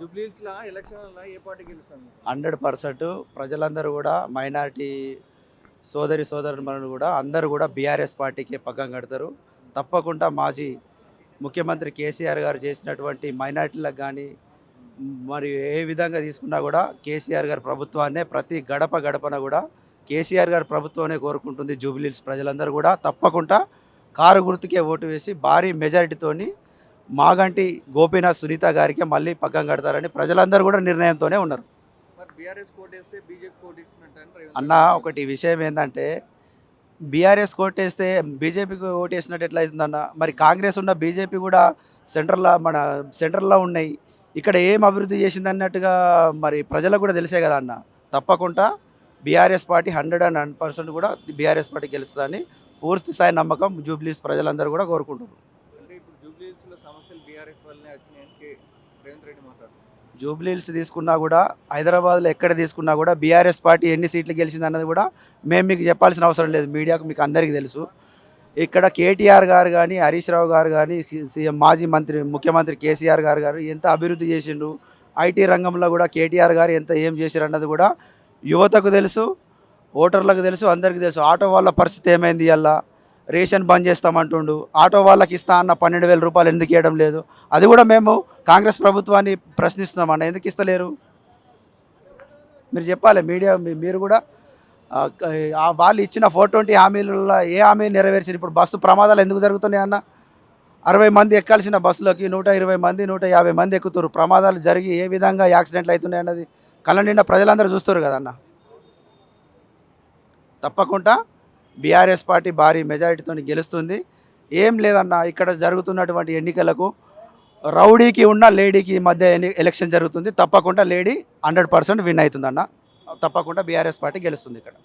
జూబ్లీహిల్స్‌లో ఎలక్షన్‌లలో ఏ పార్టీ గెలుస్తుంది? 100% ప్రజలందరూ కూడా మైనారిటీ సోదరులు కూడా అందరూ కూడా బీఆర్ఎస్ పార్టీకి పగ్గం కడతారు. తప్పకుండా మాజీ ముఖ్యమంత్రి కేసీఆర్ గారు చేసినటువంటి మైనారిటీలకు కానీ మరి ఏ విధంగా తీసుకున్నా కూడా కేసీఆర్ గారి ప్రభుత్వాన్నే ప్రతి గడప గడపన కూడా కేసీఆర్ గారి ప్రభుత్వాన్ని కోరుకుంటుంది. జూబ్లీహిల్స్ ప్రజలందరూ కూడా తప్పకుండా కారు గుర్తుకే ఓటు వేసి భారీ మెజారిటీతోని మాగంటి గోపీనాథ్ సునీత గారికి మళ్ళీ పగ్గం కడతారని ప్రజలందరూ కూడా నిర్ణయంతోనే ఉన్నారు. మరి బీఆర్ఎస్ కోటేస్తే బీజేపీ కోటేస్తున్నట్టు రేవంత్ అన్న ఒకటి విషయం ఏంటంటే బీఆర్ఎస్ కోటేస్తే బీజేపీకి ఓటేసినట్టు ఎట్లా అవుతుందన్న? మరి కాంగ్రెస్ ఉన్న బీజేపీ కూడా సెంట్రల్లో ఉన్నాయి. ఇక్కడ ఏం అభివృద్ధి చేసింది అన్నట్టుగా మరి ప్రజలకు కూడా తెలిసే కదా అన్న. తప్పకుండా బీఆర్ఎస్ పార్టీ 101% కూడా బీఆర్ఎస్ పార్టీ గెలుస్తుందని పూర్తి స్థాయి నమ్మకం జూబ్లీస్ ప్రజలందరూ కూడా కోరుకుంటున్నారు. అంటే ఇప్పుడు జూబ్లీహిల్స్‌లో సమస్యలు బీఆర్ఎస్ వల్లనే వచ్చినాయని రేవంత్ రెడ్డి మాట్లాడుతున్నారు. జూబ్లీహిల్స్ తీసుకున్నా కూడా హైదరాబాద్లో ఎక్కడ తీసుకున్నా కూడా బీఆర్ఎస్ పార్టీ ఎన్ని సీట్లు గెలిచింది అన్నది కూడా మేము మీకు చెప్పాల్సిన అవసరం లేదు. మీడియాకు మీకు అందరికీ తెలుసు. ఇక్కడ కేటీఆర్ గారు కానీ హరీష్ రావు గారు కానీ సీఎం మాజీ ముఖ్యమంత్రి కేసీఆర్ గారు ఎంత అభివృద్ధి చేసిండు. ఐటీ రంగంలో కూడా కేటీఆర్ గారు ఏం చేశారు అన్నది కూడా యువతకు తెలుసు, ఓటర్లకు తెలుసు, అందరికీ తెలుసు. ఆటో వాళ్ళ పరిస్థితి ఏమైంది? అలా రేషన్ బంద్ చేస్తామంటుండు. ఆటో వాళ్ళకి ఇస్తా అన్న 12,000 రూపాయలు ఎందుకు ఇవ్వడం లేదు? అది కూడా మేము కాంగ్రెస్ ప్రభుత్వాన్ని ప్రశ్నిస్తున్నామన్న. ఎందుకు ఇస్తలేరు? మీరు చెప్పాలి. మీడియా మీరు కూడా వాళ్ళు ఇచ్చిన 420 హామీలలో ఏ హామీ నెరవేర్చారు? ఇప్పుడు బస్సు ప్రమాదాలు ఎందుకు జరుగుతున్నాయి అన్న? 60 మంది ఎక్కాల్సిన బస్సులోకి 120 మంది 150 మంది ఎక్కుతారు. ప్రమాదాలు జరిగి ఏ విధంగా యాక్సిడెంట్లు అవుతున్నాయి అన్నది కళ్ళ నిండా ప్రజలందరూ చూస్తారు కదన్న. తప్పకుండా బీఆర్ఎస్ పార్టీ భారీ మెజారిటీతో గెలుస్తుంది. ఏం లేదన్న, ఇక్కడ జరుగుతున్నటువంటి ఎన్నికలకు రౌడీకి ఉన్న లేడీకి మధ్య ఎలక్షన్ జరుగుతుంది. తప్పకుండా లేడీ 100% విన్ అవుతుందన్న. తప్పకుండా బీఆర్ఎస్ పార్టీ గెలుస్తుంది ఇక్కడ.